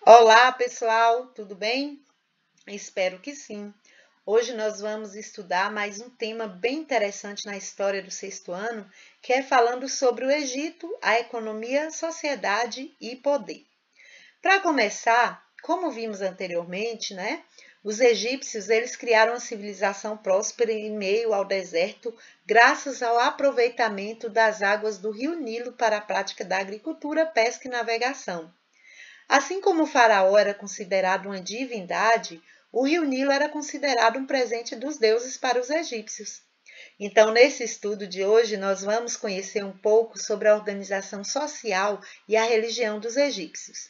Olá, pessoal, tudo bem? Espero que sim. Hoje nós vamos estudar mais um tema bem interessante na história do sexto ano, que é falando sobre o Egito, a economia, sociedade e poder. Para começar, como vimos anteriormente, os egípcios eles criaram uma civilização próspera em meio ao deserto, graças ao aproveitamento das águas do Rio Nilo para a prática da agricultura, pesca e navegação. Assim como o faraó era considerado uma divindade, o rio Nilo era considerado um presente dos deuses para os egípcios. Então, nesse estudo de hoje, nós vamos conhecer um pouco sobre a organização social e a religião dos egípcios.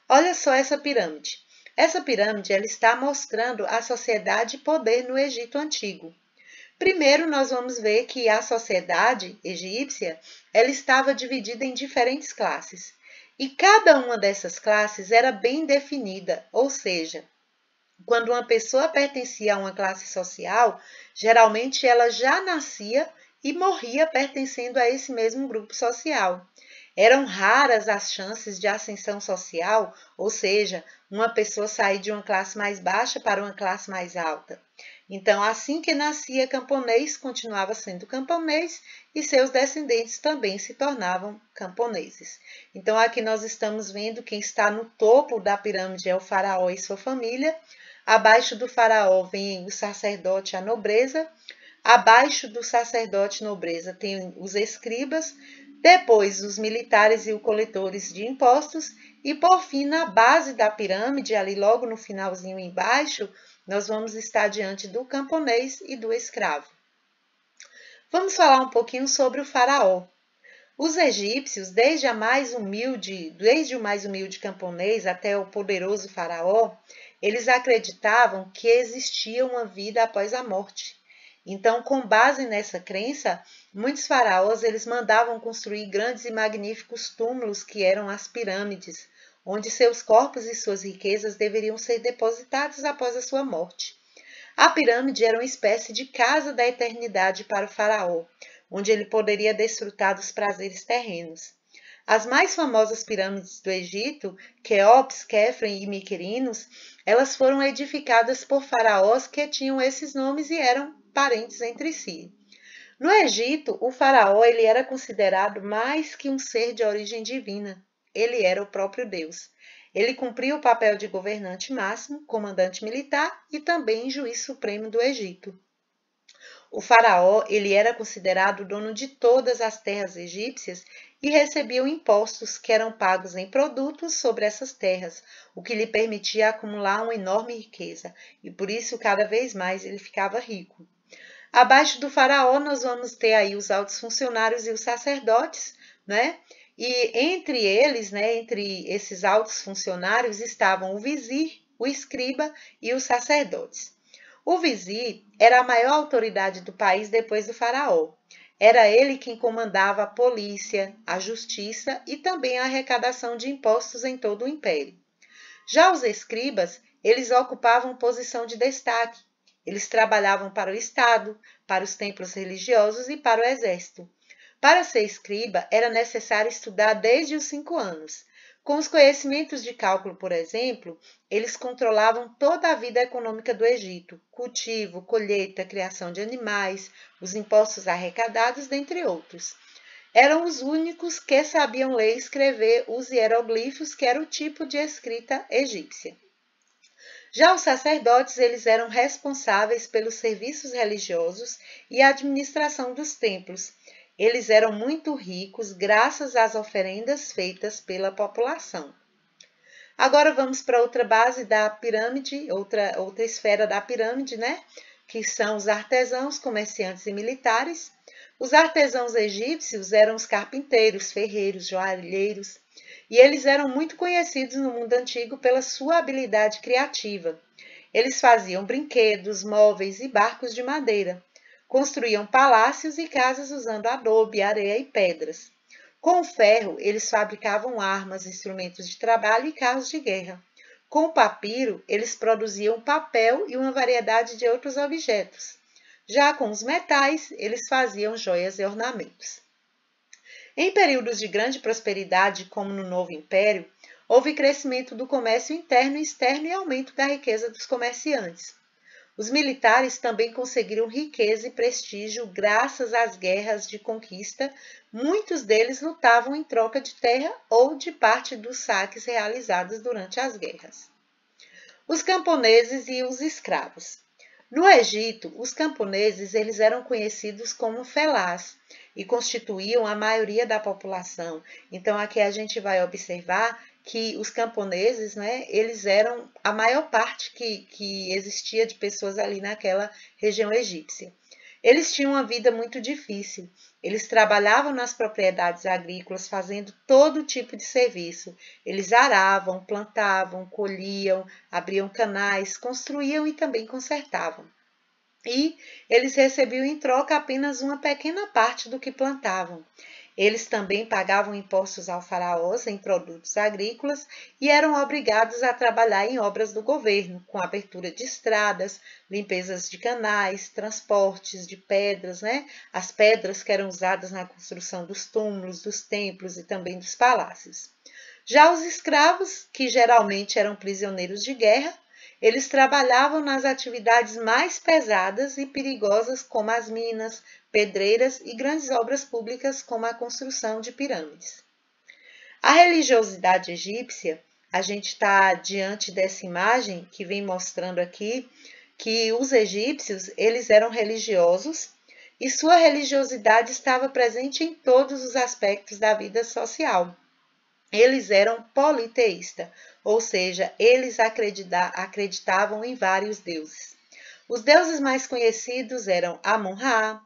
Olha só essa pirâmide. Essa pirâmide ela está mostrando a sociedade e poder no Egito Antigo. Primeiro, nós vamos ver que a sociedade egípcia ela estava dividida em diferentes classes. E cada uma dessas classes era bem definida, ou seja, quando uma pessoa pertencia a uma classe social, geralmente ela já nascia e morria pertencendo a esse mesmo grupo social. Eram raras as chances de ascensão social, ou seja, uma pessoa sair de uma classe mais baixa para uma classe mais alta. Então, assim que nascia camponês, continuava sendo camponês e seus descendentes também se tornavam camponeses. Então, aqui nós estamos vendo quem está no topo da pirâmide é o faraó e sua família. Abaixo do faraó vem o sacerdote e a nobreza. Abaixo do sacerdote e nobreza tem os escribas, depois os militares e os coletores de impostos, e por fim, na base da pirâmide, ali logo no finalzinho embaixo, nós vamos estar diante do camponês e do escravo. Vamos falar um pouquinho sobre o faraó. Os egípcios, desde o mais humilde camponês até o poderoso faraó, eles acreditavam que existia uma vida após a morte. Então, com base nessa crença, muitos faraós eles mandavam construir grandes e magníficos túmulos que eram as pirâmides, onde seus corpos e suas riquezas deveriam ser depositados após a sua morte. A pirâmide era uma espécie de casa da eternidade para o faraó, onde ele poderia desfrutar dos prazeres terrenos. As mais famosas pirâmides do Egito, Quéops, Quefren e Miquerinos, elas foram edificadas por faraós que tinham esses nomes e eram parentes entre si. No Egito, o faraó ele era considerado mais que um ser de origem divina. Ele era o próprio Deus. Ele cumpria o papel de governante máximo, comandante militar e também juiz supremo do Egito. O faraó ele era considerado o dono de todas as terras egípcias e recebia impostos que eram pagos em produtos sobre essas terras, o que lhe permitia acumular uma enorme riqueza, e por isso cada vez mais ele ficava rico. Abaixo do faraó nós vamos ter aí os altos funcionários e os sacerdotes, né? E entre eles, entre esses altos funcionários estavam o vizir, o escriba e os sacerdotes. O vizir era a maior autoridade do país depois do faraó. Era ele quem comandava a polícia, a justiça e também a arrecadação de impostos em todo o império. Já os escribas, eles ocupavam posição de destaque. Eles trabalhavam para o Estado, para os templos religiosos e para o exército. Para ser escriba, era necessário estudar desde os 5 anos. Com os conhecimentos de cálculo, por exemplo, eles controlavam toda a vida econômica do Egito: cultivo, colheita, criação de animais, os impostos arrecadados, dentre outros. Eram os únicos que sabiam ler e escrever os hieroglifos, que era o tipo de escrita egípcia. Já os sacerdotes, eles eram responsáveis pelos serviços religiosos e a administração dos templos. Eles eram muito ricos graças às oferendas feitas pela população. Agora vamos para outra base da pirâmide, outra esfera da pirâmide, que são os artesãos, comerciantes e militares. Os artesãos egípcios eram os carpinteiros, ferreiros, joalheiros, e eles eram muito conhecidos no mundo antigo pela sua habilidade criativa. Eles faziam brinquedos, móveis e barcos de madeira. Construíam palácios e casas usando adobe, areia e pedras. Com o ferro, eles fabricavam armas, instrumentos de trabalho e carros de guerra. Com o papiro, eles produziam papel e uma variedade de outros objetos. Já com os metais, eles faziam joias e ornamentos. Em períodos de grande prosperidade, como no Novo Império, Houve crescimento do comércio interno e externo e aumento da riqueza dos comerciantes. Os militares também conseguiram riqueza e prestígio graças às guerras de conquista. Muitos deles lutavam em troca de terra ou de parte dos saques realizados durante as guerras. Os camponeses e os escravos. No Egito, os camponeses eles eram conhecidos como felás e constituíam a maioria da população. Então aqui a gente vai observar que os camponeses, né, eles eram a maior parte que existia de pessoas ali naquela região egípcia. Eles tinham uma vida muito difícil. Eles trabalhavam nas propriedades agrícolas fazendo todo tipo de serviço. Eles aravam, plantavam, colhiam, abriam canais, construíam e também consertavam. E eles recebiam em troca apenas uma pequena parte do que plantavam. Eles também pagavam impostos ao faraó em produtos agrícolas e eram obrigados a trabalhar em obras do governo, com abertura de estradas, limpezas de canais, transportes de pedras, né? As pedras que eram usadas na construção dos túmulos, dos templos e também dos palácios. Já os escravos, que geralmente eram prisioneiros de guerra, eles trabalhavam nas atividades mais pesadas e perigosas, como as minas, pedreiras e grandes obras públicas, como a construção de pirâmides. A religiosidade egípcia, a gente está diante dessa imagem que vem mostrando aqui que os egípcios eles eram religiosos e sua religiosidade estava presente em todos os aspectos da vida social. Eles eram politeístas, ou seja, eles acreditavam em vários deuses. Os deuses mais conhecidos eram Amon-Ra,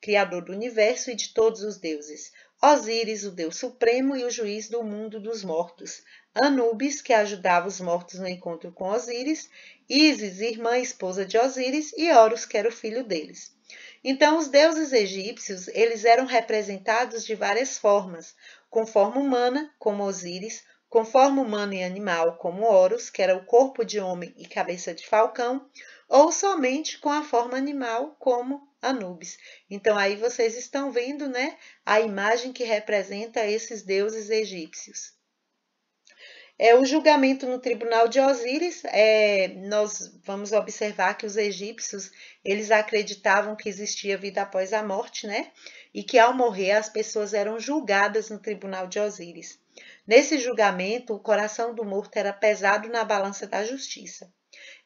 criador do universo e de todos os deuses, Osíris, o deus supremo e o juiz do mundo dos mortos, Anubis, que ajudava os mortos no encontro com Osíris, Ísis, irmã e esposa de Osíris, e Horus, que era o filho deles. Então, os deuses egípcios, eles eram representados de várias formas, com forma humana, como Osíris, com forma humana e animal, como Horus, que era o corpo de homem e cabeça de falcão, ou somente com a forma animal, como Anubis. Então, aí vocês estão vendo, né, a imagem que representa esses deuses egípcios. O julgamento no tribunal de Osíris, nós vamos observar que os egípcios, eles acreditavam que existia vida após a morte, né? E que ao morrer as pessoas eram julgadas no tribunal de Osíris. Nesse julgamento, o coração do morto era pesado na balança da justiça.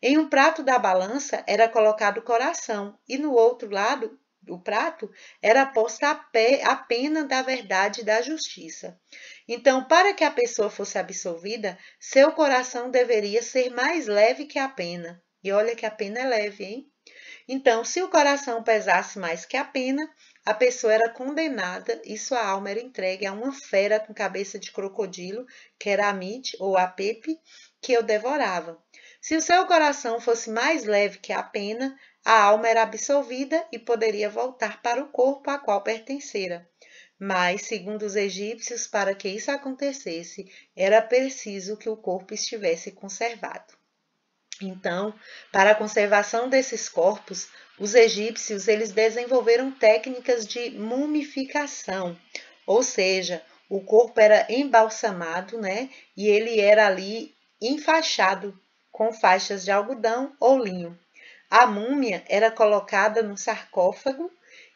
Em um prato da balança era colocado o coração e no outro lado do prato era posta a pena da verdade e da justiça. Então, para que a pessoa fosse absolvida, seu coração deveria ser mais leve que a pena. E olha que a pena é leve, hein? Então, se o coração pesasse mais que a pena, a pessoa era condenada e sua alma era entregue a uma fera com cabeça de crocodilo, que era a Mit ou a Pepe, que o devorava. Se o seu coração fosse mais leve que a pena, a alma era absolvida e poderia voltar para o corpo a qual pertencera. Mas, segundo os egípcios, para que isso acontecesse, era preciso que o corpo estivesse conservado. Então, para a conservação desses corpos, os egípcios eles desenvolveram técnicas de mumificação, ou seja, o corpo era embalsamado, né? E ele era ali enfaixado com faixas de algodão ou linho. A múmia era colocada num sarcófago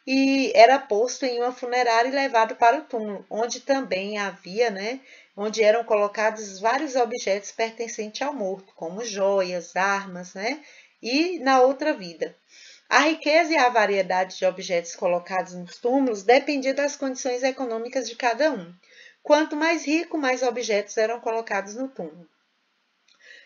e era posto em uma funerária e levado para o túmulo, onde também havia, né, onde eram colocados vários objetos pertencentes ao morto, como joias, armas, né, e na outra vida. A riqueza e a variedade de objetos colocados nos túmulos dependia das condições econômicas de cada um. Quanto mais rico, mais objetos eram colocados no túmulo.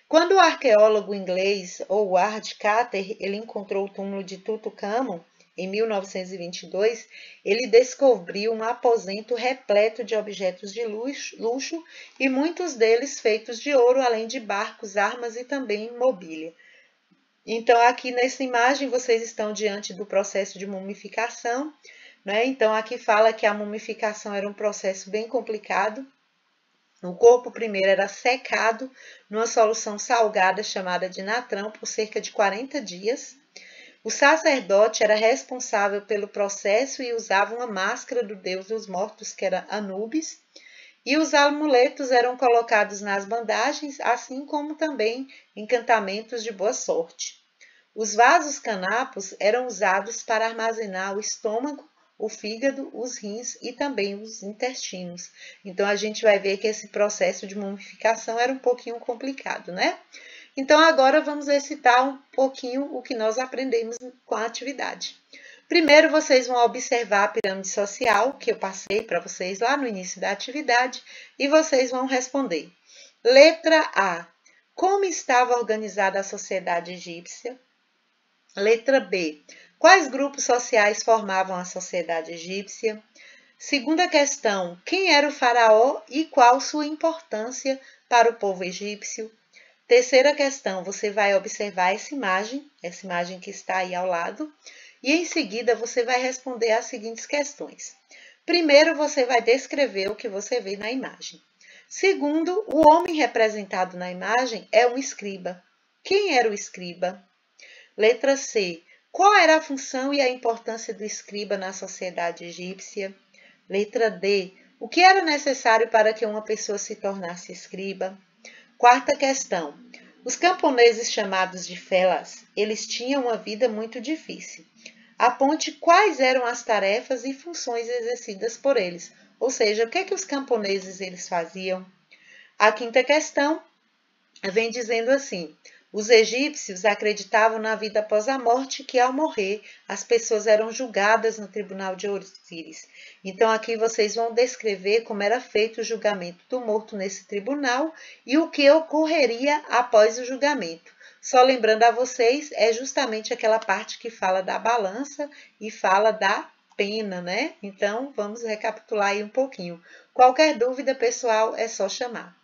Quando o arqueólogo inglês Howard Carter ele encontrou o túmulo de Tutankhamon, em 1922, ele descobriu um aposento repleto de objetos de luxo e muitos deles feitos de ouro, além de barcos, armas e também mobília. Então, aqui nessa imagem, vocês estão diante do processo de mumificação, né? Então, aqui fala que a mumificação era um processo bem complicado. O corpo primeiro era secado numa solução salgada chamada de natrão por cerca de 40 dias. O sacerdote era responsável pelo processo e usava uma máscara do deus dos mortos, que era Anubis. E os amuletos eram colocados nas bandagens, assim como também encantamentos de boa sorte. Os vasos canapos eram usados para armazenar o estômago, o fígado, os rins e também os intestinos. Então a gente vai ver que esse processo de mumificação era um pouquinho complicado, né? Então agora vamos recitar um pouquinho o que nós aprendemos com a atividade. Primeiro vocês vão observar a pirâmide social que eu passei para vocês lá no início da atividade e vocês vão responder. Letra A. Como estava organizada a sociedade egípcia? Letra B. Quais grupos sociais formavam a sociedade egípcia? Segunda questão. Quem era o faraó e qual sua importância para o povo egípcio? Terceira questão. Você vai observar essa imagem que está aí ao lado, e em seguida você vai responder as seguintes questões. Primeiro, você vai descrever o que você vê na imagem. Segundo, o homem representado na imagem é um escriba. Quem era o escriba? Letra C. Qual era a função e a importância do escriba na sociedade egípcia? Letra D. O que era necessário para que uma pessoa se tornasse escriba? Quarta questão. Os camponeses chamados de felas, eles tinham uma vida muito difícil. Aponte quais eram as tarefas e funções exercidas por eles, ou seja, o que é que os camponeses eles faziam? A quinta questão vem dizendo assim: os egípcios acreditavam na vida após a morte, que ao morrer as pessoas eram julgadas no tribunal de Osíris. Então aqui vocês vão descrever como era feito o julgamento do morto nesse tribunal e o que ocorreria após o julgamento. Só lembrando a vocês, é justamente aquela parte que fala da balança e fala da pena, né? Então vamos recapitular aí um pouquinho. Qualquer dúvida, pessoal, é só chamar.